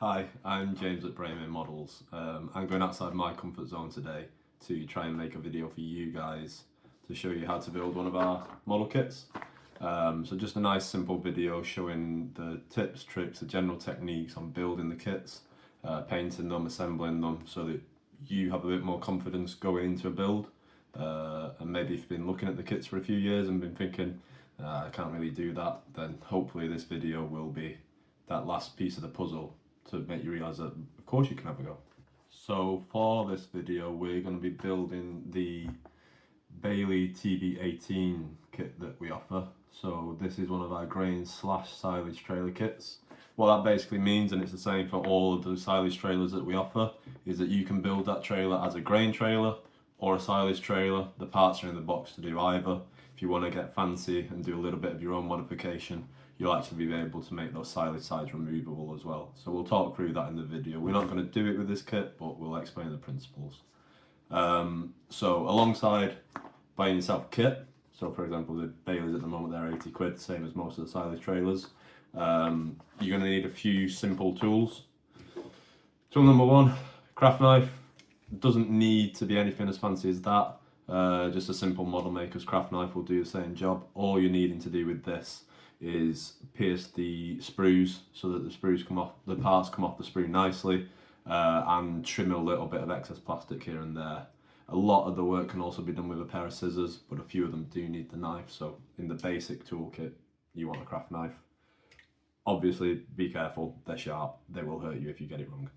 Hi, I'm James at Braemere Models. I'm going outside my comfort zone today to try and make a video for you guys to show you how to build one of our model kits. So just a nice simple video showing the tips, tricks, the general techniques on building the kits, painting them, assembling them so that you have a bit more confidence going into a build. And maybe if you've been looking at the kits for a few years and been thinking, I can't really do that, then hopefully this video will be that last piece of the puzzle to make you realise that of course you can have a go. So for this video we're going to be building the Bailey TB18 kit that we offer. So this is one of our grain / silage trailer kits. What that basically means, and it's the same for all of the silage trailers that we offer, is that you can build that trailer as a grain trailer or a silage trailer. The parts are in the box to do either. If you want to get fancy and do a little bit of your own modification, you'll actually be able to make those silage sides removable as well. So we'll talk through that in the video. We're not going to do it with this kit, but we'll explain the principles. So alongside buying yourself a kit, so for example the Baileys at the moment they're 80 quid, same as most of the silage trailers, you're going to need a few simple tools. Tool number one, craft knife. Doesn't need to be anything as fancy as that. Just a simple model maker's craft knife will do the same job. All you're needing to do with this is pierce the sprues so that the sprues come off, the parts come off the sprue nicely, and trim a little bit of excess plastic here and there. A lot of the work can also be done with a pair of scissors, but a few of them do need the knife. So in the basic toolkit, you want a craft knife. Obviously, be careful, they're sharp, they will hurt you if you get it wrong.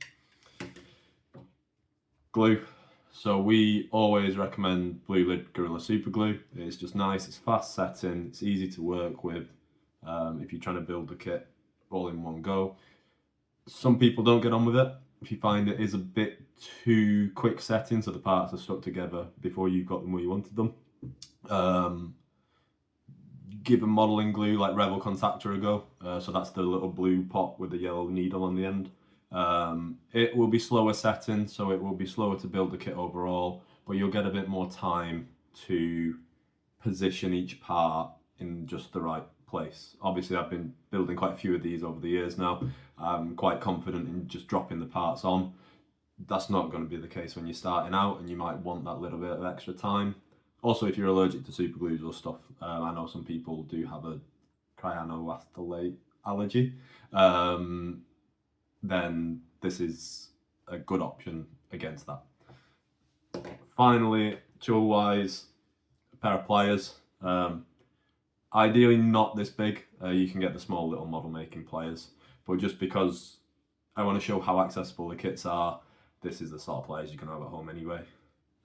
Glue. So we always recommend Blue Lid Gorilla Super Glue. It's just nice, it's fast setting, it's easy to work with. If you're trying to build the kit all in one go. Some people don't get on with it. If you find it is a bit too quick setting, so the parts are stuck together before you've got them where you wanted them, give a modelling glue like Rebel Contactor a go. So that's the little blue pot with the yellow needle on the end. It will be slower setting, so it will be slower to build the kit overall, but you'll get a bit more time to position each part in just the right place. Obviously I've been building quite a few of these over the years now. I'm quite confident in just dropping the parts on. That's not going to be the case when you're starting out and you might want that little bit of extra time. Also, if you're allergic to super glues or stuff, I know some people do have a cyanoacrylate allergy, then this is a good option against that. Finally, tool wise, a pair of pliers. Ideally not this big, you can get the small little model making pliers, but just because I want to show how accessible the kits are, this is the sort of pliers you can have at home anyway.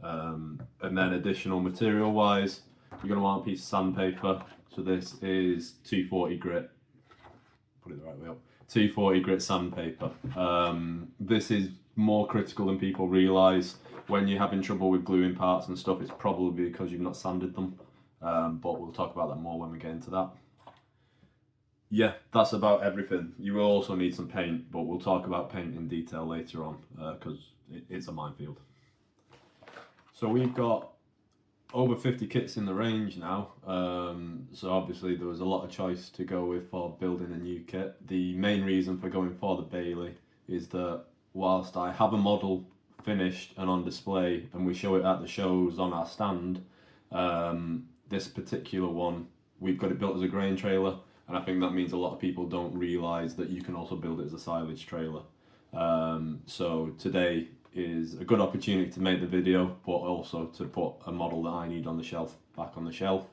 And then additional material wise, you're going to want a piece of sandpaper. So this is 240 grit, put it the right way up, 240 grit sandpaper. This is more critical than people realise. When you're having trouble with gluing parts and stuff, it's probably because you've not sanded them. But we'll talk about that more when we get into that. Yeah, that's about everything. You will also need some paint, but we'll talk about paint in detail later on because it's a minefield. So we've got over 50 kits in the range now, so obviously there was a lot of choice to go with for building a new kit. The main reason for going for the Bailey is that whilst I have a model finished and on display and we show it at the shows on our stand, this particular one, we've got it built as a grain trailer, and I think that means a lot of people don't realise that you can also build it as a silage trailer. So today is a good opportunity to make the video, but also to put a model that I need on the shelf back on the shelf.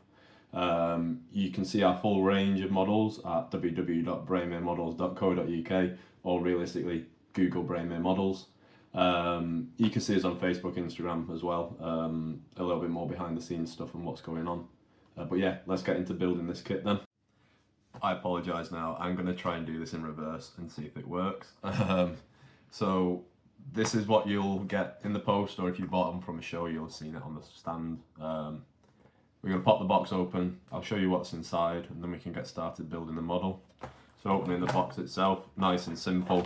You can see our full range of models at www.braemeremodels.co.uk, or realistically Google Braemere Models. You can see us on Facebook, Instagram as well, a little bit more behind the scenes stuff and what's going on. But yeah, let's get into building this kit then. I apologise now, I'm going to try and do this in reverse and see if it works. So this is what you'll get in the post, or if you bought them from a show you'll have seen it on the stand. We're going to pop the box open, I'll show you what's inside and then we can get started building the model. So opening the box itself, nice and simple.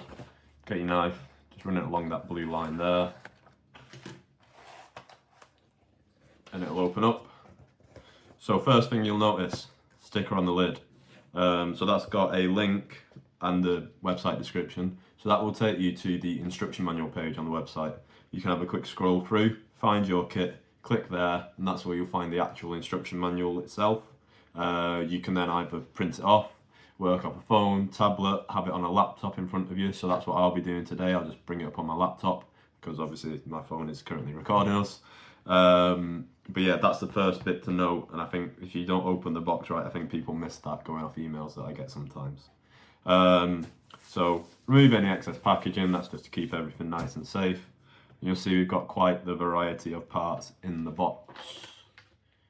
Get your knife, just run it along that blue line there, and it'll open up. So first thing you'll notice, sticker on the lid. So that's got a link and the website description So that will take you to the instruction manual page on the website. You can have a quick scroll through, find your kit, click there, and that's where you'll find the actual instruction manual itself. You can then either print it off, work off a phone, tablet, have it on a laptop in front of you. So that's what I'll be doing today. I'll just bring it up on my laptop because obviously my phone is currently recording us. But yeah, that's the first bit to note, and I think if you don't open the box right, I think people miss that going off emails that I get sometimes. So remove any excess packaging, that's just to keep everything nice and safe. You'll see we've got quite the variety of parts in the box.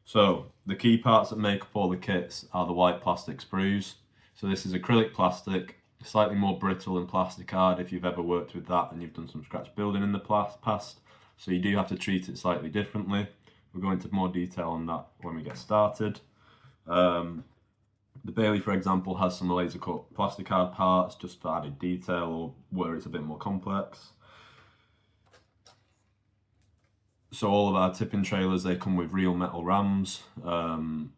So the key parts that make up all the kits are the white plastic sprues. So this is acrylic plastic, slightly more brittle than plasticard if you've ever worked with that and you've done some scratch building in the past. So you do have to treat it slightly differently. We'll go into more detail on that when we get started. The Bailey, for example, has some laser cut plasticard parts just for added detail or where it's a bit more complex. So all of our tipping trailers, they come with real metal rams. So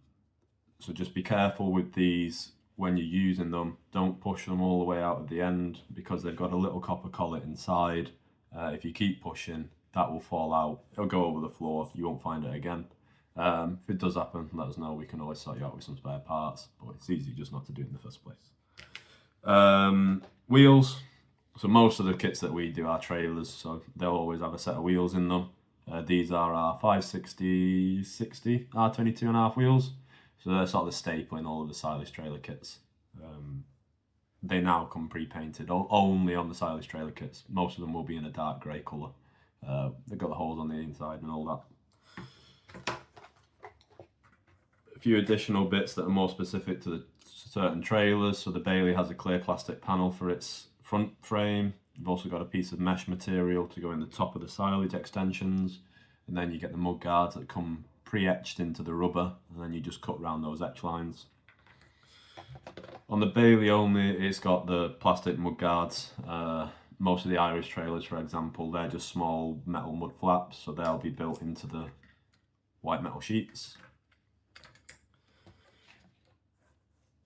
just be careful with these when you're using them. Don't push them all the way out at the end because they've got a little copper collet inside. If you keep pushing, that will fall out. It'll go over the floor. You won't find it again. If it does happen, let us know. We can always sort you out with some spare parts, but it's easy just not to do it in the first place. Wheels. So most of the kits that we do are trailers, so they'll always have a set of wheels in them. These are our 560 60 R22.5 wheels. So they're sort of the staple in all of the silage trailer kits. They now come pre-painted, only on the silage trailer kits. Most of them will be in a dark grey colour. They've got the holes on the inside and all that. A few additional bits that are more specific to the certain trailers. So the Bailey has a clear plastic panel for its front frame. You've also got a piece of mesh material to go in the top of the silage extensions. And then you get the mud guards that come pre-etched into the rubber, and then you just cut around those etch lines. On the Bailey only, it's got the plastic mud guards. Most of the Irish trailers, for example, they're just small metal mud flaps, so they'll be built into the white metal sheets.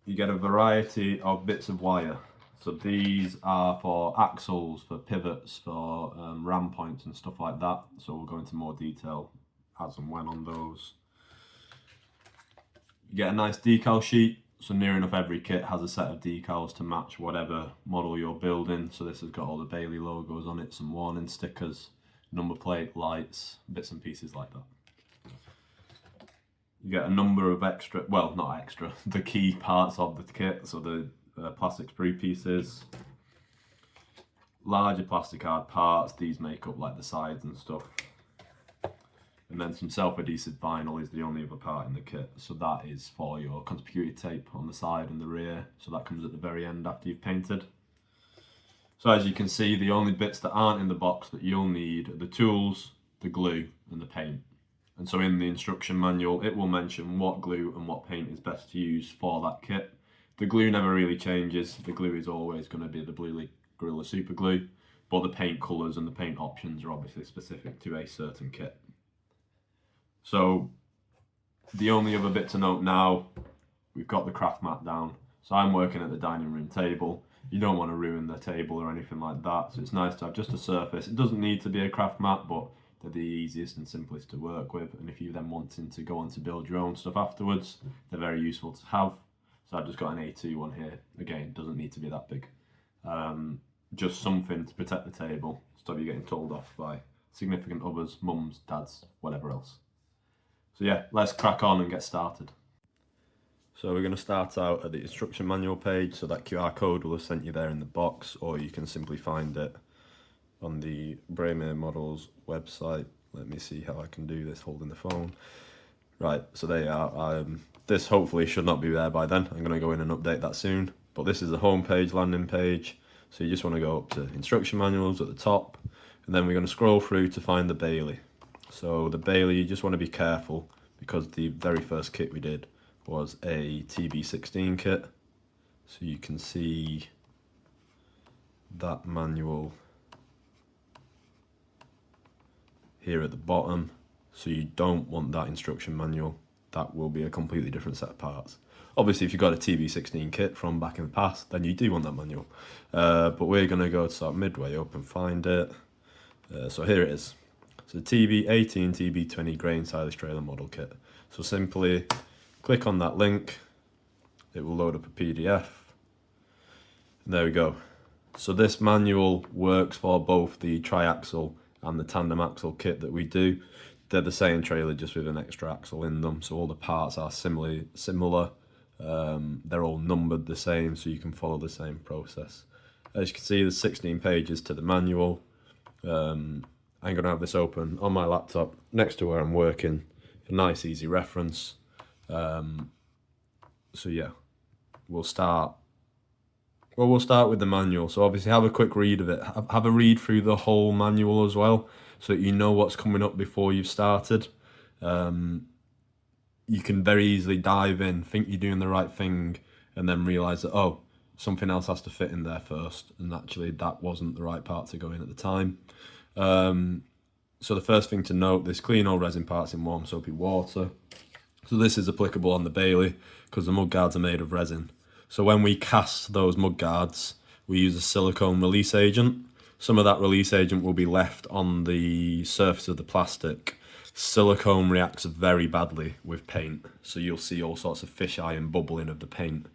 You get a variety of bits of wire. So these are for axles, for pivots, for ram points and stuff like that. So we'll go into more detail as and when on those. You get a nice decal sheet. So near enough every kit has a set of decals to match whatever model you're building. So this has got all the Bailey logos on it, some warning stickers, number plate, lights, bits and pieces like that. You get a number of extra, well not extra, the key parts of the kit. So the plastic sprue pieces, larger plasticard parts, these make up like the sides and stuff. And then some self-adhesive vinyl is the only other part in the kit. So that is for your conspicuity tape on the side and the rear. So that comes at the very end after you've painted. So as you can see, the only bits that aren't in the box that you'll need are the tools, the glue and the paint. And so in the instruction manual, it will mention what glue and what paint is best to use for that kit. The glue never really changes. The glue is always going to be the Blue League Gorilla Super Glue, but the paint colours and the paint options are obviously specific to a certain kit. So the only other bit to note now, we've got the craft mat down. So I'm working at the dining room table. You don't want to ruin the table or anything like that. So it's nice to have just a surface. It doesn't need to be a craft mat, but they're the easiest and simplest to work with. And if you're then wanting to go on to build your own stuff afterwards, they're very useful to have. So I've just got an A2 one here. Again, doesn't need to be that big. Just something to protect the table, stop you getting told off by significant others, mums, dads, whatever else. So yeah, let's crack on and get started. So we're going to start out at the instruction manual page, so that QR code will have sent you there in the box, or you can simply find it on the Braemere Models website. Let me see how I can do this holding the phone. Right, so there you are. This hopefully should not be there by then. I'm going to go in and update that soon. But this is the home page, landing page. So you just want to go up to instruction manuals at the top, and then we're going to scroll through to find the Bailey. So the Bailey, you just want to be careful because the very first kit we did was a TB16 kit. So you can see that manual here at the bottom. So you don't want that instruction manual that will be a completely different set of parts. Obviously, if you've got a TB16 kit from back in the past, then you do want that manual. But we're going to go to sort of midway up and find it. So here it is. So TB18, TB20 grain silage trailer model kit. So simply click on that link. It will load up a PDF. And there we go. So this manual works for both the triaxle and the tandem axle kit that we do. They're the same trailer, just with an extra axle in them. So all the parts are similar. They're all numbered the same, so you can follow the same process. As you can see, there's 16 pages to the manual. I'm going to have this open on my laptop next to where I'm working for nice easy reference. So yeah, we'll start with the manual. So obviously have a quick read of it. Have a read through the whole manual as well, so that you know what's coming up before you've started. You can very easily dive in, think you're doing the right thing, and then realise that, oh, something else has to fit in there first, and actually that wasn't the right part to go in at the time. So the first thing to note, this clean all resin parts in warm soapy water. So this is applicable on the Bailey because the mud guards are made of resin. So when we cast those mud guards, we use a silicone release agent. Some of that release agent will be left on the surface of the plastic. Silicone reacts very badly with paint, so you'll see all sorts of fisheye and bubbling of the paint.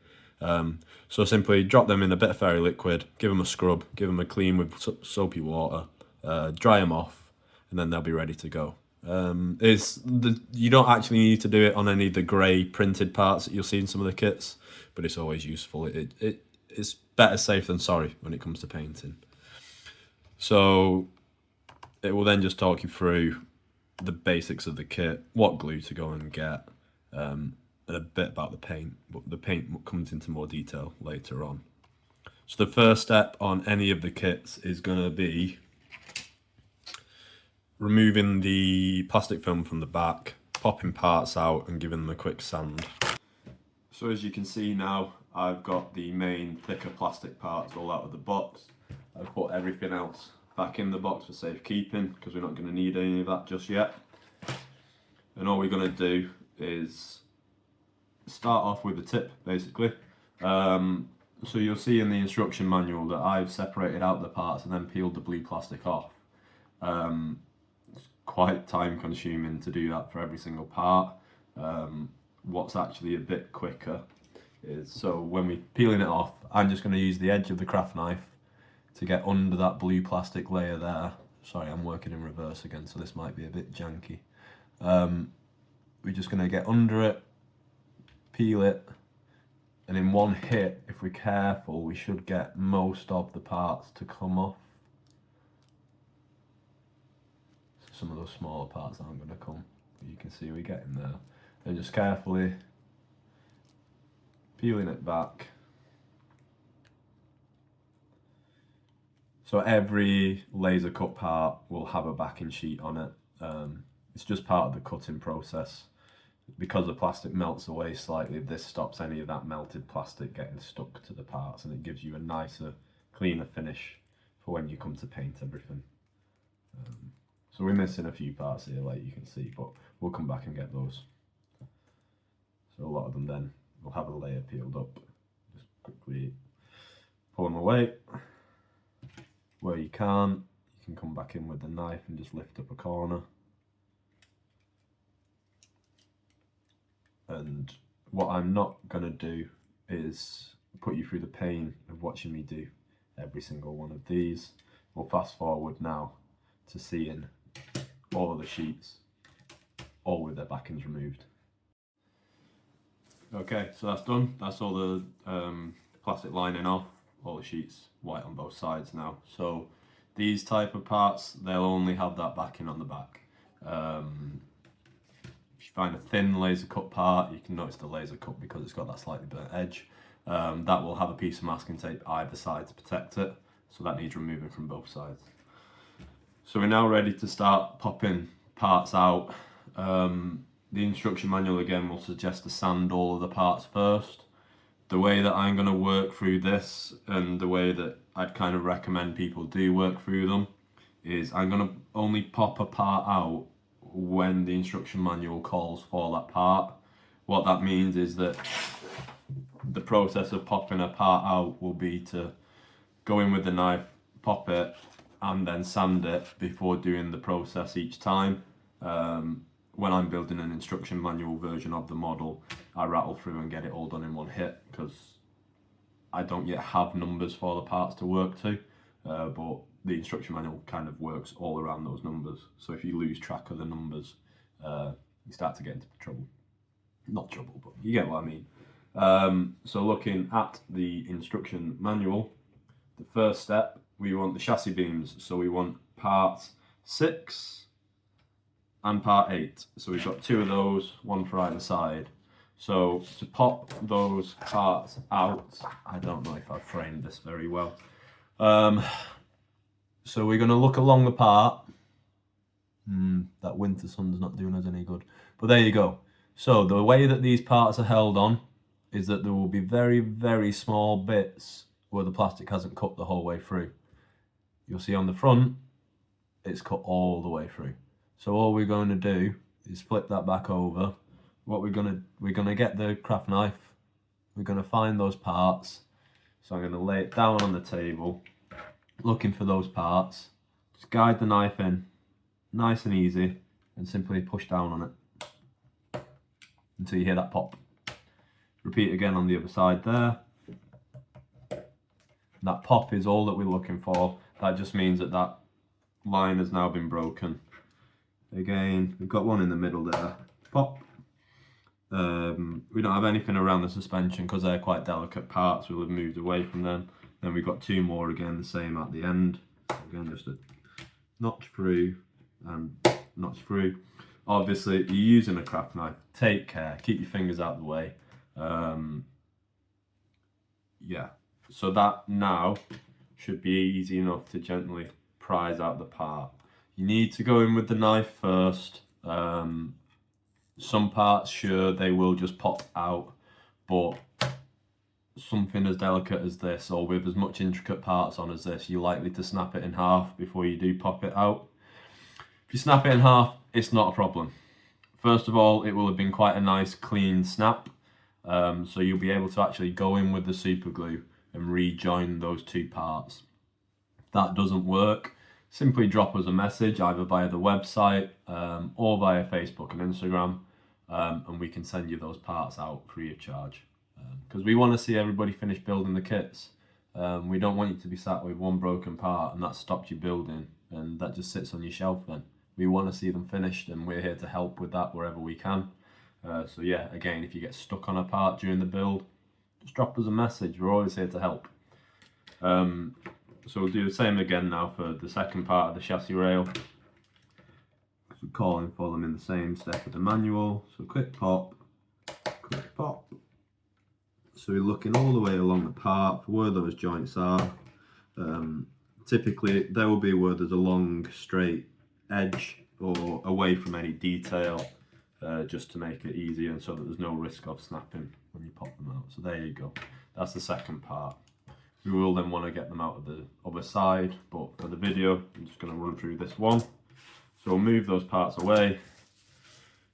So simply drop them in a bit of fairy liquid, give them a scrub, give them a clean with soapy water, dry them off, and then they'll be ready to go. You don't actually need to do it on any of the grey printed parts that you'll see in some of the kits, but it's always useful. It's better safe than sorry when it comes to painting. So it will then just talk you through the basics of the kit, what glue to go and get, and a bit about the paint, but the paint comes into more detail later on. So the first step on any of the kits is going to be removing the plastic film from the back, popping parts out and giving them a quick sand. So as you can see now, I've got the main thicker plastic parts all out of the box. I've put everything else back in the box for safekeeping because we're not going to need any of that just yet. And all we're going to do is start off with the tip, basically. So you'll see in the instruction manual that I've separated out the parts and then peeled the blue plastic off. It's quite time consuming to do that for every single part. What's actually a bit quicker is, so when we're peeling it off, I'm just going to use the edge of the craft knife to get under that blue plastic layer there. Sorry, I'm working in reverse again, so this might be a bit janky. We're just going to get under it, peel it, and in one hit, if we're careful, we should get most of the parts to come off. So some of those smaller parts aren't going to come, but you can see we're getting there. And just carefully peeling it back. So every laser cut part will have a backing sheet on it. It's just part of the cutting process. Because the plastic melts away slightly, this stops any of that melted plastic getting stuck to the parts, and it gives you a nicer, cleaner finish for when you come to paint everything. So we're missing a few parts here, like you can see, but we'll come back and get those. So a lot of them then will have a layer peeled up. Just quickly pull them away. Where you can't, you can come back in with the knife and just lift up a corner. And what I'm not going to do is put you through the pain of watching me do every single one of these. We'll fast forward now to seeing all of the sheets, all with their backings removed. Okay, so that's done. That's all the plastic lining off, all the sheets white on both sides now. So these type of parts, they'll only have that backing on the back. If you find a thin laser cut part, you can notice the laser cut because it's got that slightly burnt edge. That will have a piece of masking tape either side to protect it, so that needs removing from both sides. So we're now ready to start popping parts out. The instruction manual again will suggest to sand all of the parts first. The way that I'm going to work through this, and the way that I'd kind of recommend people do work through them, is I'm going to only pop a part out when the instruction manual calls for that part. what that means is that the process of popping a part out will be to go in with the knife, pop it, and then sand it before doing the process each time. When I'm building an instruction manual version of the model, I rattle through and get it all done in one hit because I don't yet have numbers for the parts to work to, but the instruction manual kind of works all around those numbers. So if you lose track of the numbers, you start to get into trouble. Not trouble, but you get what I mean. So looking at the instruction manual, the first step, we want the chassis beams. So we want part 6 and part 8. So we've got 2 of those, one for either side. So to pop those parts out, I don't know if I've framed this very well. So we're going to look along the part. That winter sun's not doing us any good. But there you go. So the way that these parts are held on is that there will be very, very small bits where the plastic hasn't cut the whole way through. You'll see on the front, it's cut all the way through. So all we're going to do is flip that back over. We're gonna get the craft knife. We're gonna find those parts. So I'm gonna lay it down on the table, looking for those parts. Just guide the knife in, nice and easy, and simply push down on it until you hear that pop. Repeat again on the other side there. That pop is all that we're looking for. That just means that that line has now been broken. Again, we've got one in the middle there. Pop. We don't have anything around the suspension because they're quite delicate parts. We'll have moved away from them. Then we've got 2 more again, the same at the end. Again, just a notch through and notch through. Obviously, you're using a craft knife. Take care. Keep your fingers out of the way. Yeah. So that now should be easy enough to gently prise out the part. You need to go in with the knife first. Some parts, sure, they will just pop out, but something as delicate as this, or with as much intricate parts on as this, you're likely to snap it in half before you do pop it out. If you snap it in half, it's not a problem. First of all, it will have been quite a nice clean snap, so you'll be able to actually go in with the super glue and rejoin those 2 parts. If that doesn't work, simply drop us a message either via the website or via Facebook and Instagram, and we can send you those parts out free of charge. Because we want to see everybody finish building the kits. We don't want you to be sat with one broken part and that stopped you building and that just sits on your shelf then. We want to see them finished and we're here to help with that wherever we can. So yeah, again, if you get stuck on a part during the build, just drop us a message. We're always here to help. So we'll do the same again now for the second part of the chassis rail. So calling for them in the same step of the manual. So quick pop, quick pop. So we're looking all the way along the part for where those joints are. Typically there will be where there's a long straight edge or away from any detail, just to make it easier and so that there's no risk of snapping when you pop them out. So there you go. That's the second part. We will then want to get them out of the other side, but for the video, I'm just going to run through this one. So we'll move those parts away,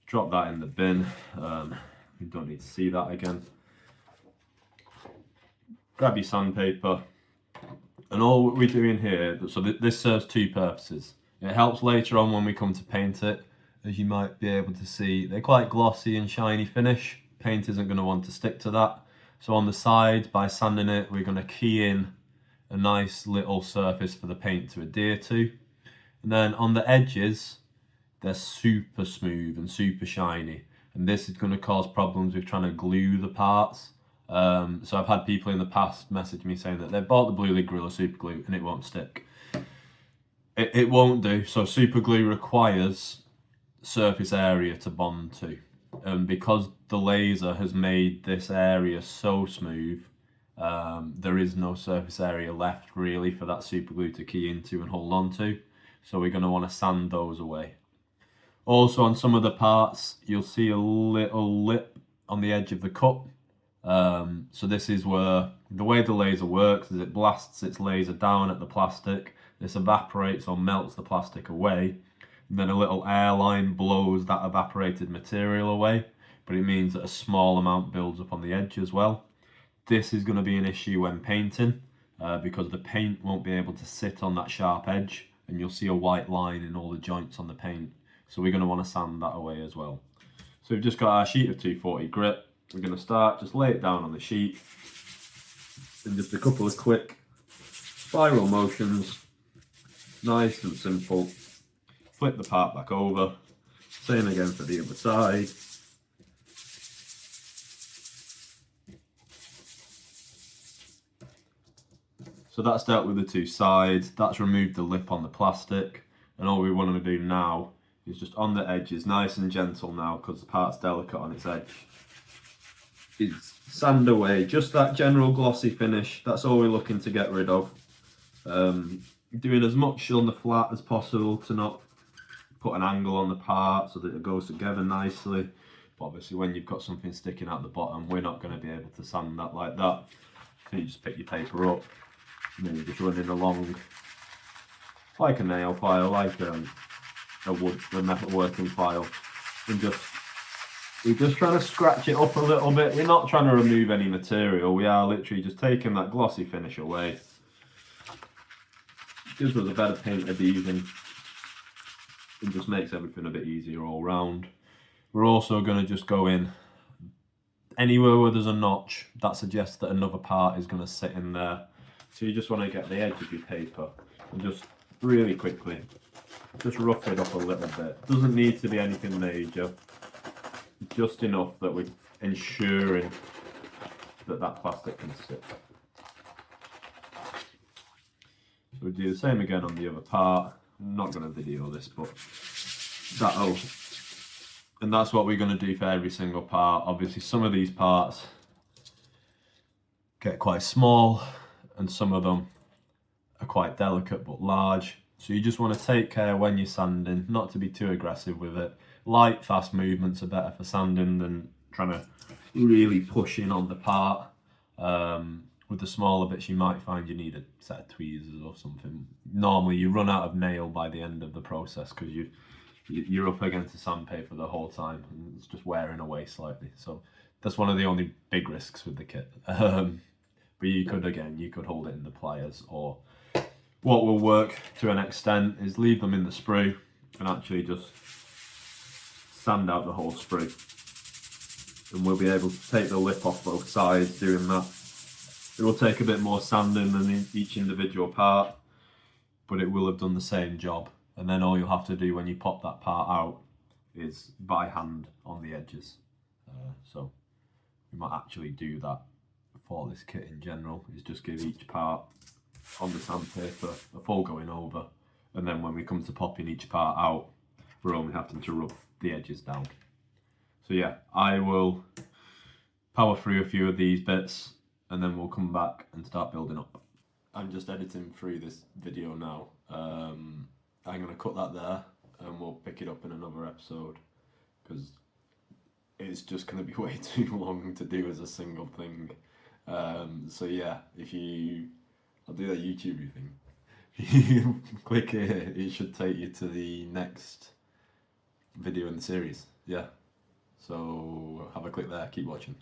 drop that in the bin. You don't need to see that again. Grab your sandpaper, and all we're doing here, so this serves 2 purposes. It helps later on when we come to paint it. As you might be able to see, they're quite glossy and shiny finish. Paint isn't going to want to stick to that. So on the side, by sanding it, we're going to key in a nice little surface for the paint to adhere to. And then on the edges, they're super smooth and super shiny. And this is going to cause problems with trying to glue the parts. So I've had people in the past message me saying that they bought the Blue League Gorilla super glue and it won't stick. It won't do. So super glue requires surface area to bond to. And because the laser has made this area so smooth, there is no surface area left really for that super glue to key into and hold on to. So we're going to want to sand those away. Also on some of the parts, you'll see a little lip on the edge of the cut. So this is where the way the laser works is it blasts its laser down at the plastic. This evaporates or melts the plastic away. And then a little air line blows that evaporated material away. but it means that a small amount builds up on the edge as well. This is going to be an issue when painting because the paint won't be able to sit on that sharp edge, and you'll see a white line in all the joints on the paint. So we're going to want to sand that away as well. So we've just got our sheet of 240 grit. We're going to start, just lay it down on the sheet in just a couple of quick spiral motions, nice and simple. Flip the part back over, same again for the other side. So that's dealt with the two sides, that's removed the lip on the plastic, and all we want to do now is just on the edges, nice and gentle now because the part's delicate on its edge, is sand away just that general glossy finish. That's all we're looking to get rid of. Doing as much on the flat as possible to not put an angle on the part so that it goes together nicely. But obviously when you've got something sticking out the bottom, we're not going to be able to sand that like that. So you just pick your paper up and then you're just running along like a nail file, like a metalworking file, and we're just trying to scratch it up a little bit. We're not trying to remove any material, we are literally just taking that glossy finish away. Gives us a better paint adhesion and just makes everything a bit easier all round. We're also going to just go in anywhere where there's a notch that suggests that another part is going to sit in there. So you just want to get the edge of your paper and just really quickly just rough it up a little bit. Doesn't need to be anything major, just enough that we're ensuring that that plastic can sit. So we do the same again on the other part. I'm not going to video this, but and that's what we're going to do for every single part. Obviously some of these parts get quite small and some of them are quite delicate but large. So you just want to take care when you're sanding not to be too aggressive with it. Light, fast movements are better for sanding than trying to really push in on the part. With the smaller bits you might find you need a set of tweezers or something. Normally you run out of nail by the end of the process because you're up against the sandpaper the whole time and it's just wearing away slightly. So that's one of the only big risks with the kit. But you could hold it in the pliers, or what will work to an extent is leave them in the sprue and actually just sand out the whole sprue. And we'll be able to take the lip off both sides doing that. It will take a bit more sanding than in each individual part, but it will have done the same job. And then all you'll have to do when you pop that part out is by hand on the edges. So we might actually do that for this kit in general, is just give each part on the sandpaper a full going over, and then when we come to popping each part out, we're only having to rub the edges down. So yeah, I will power through a few of these bits and then we'll come back and start building up. I'm just editing through this video now. I'm going to cut that there and we'll pick it up in another episode because it's just going to be way too long to do as a single thing. So yeah, I'll do that YouTube thing. If you click here, it should take you to the next video in the series. Yeah, so have a click there, keep watching.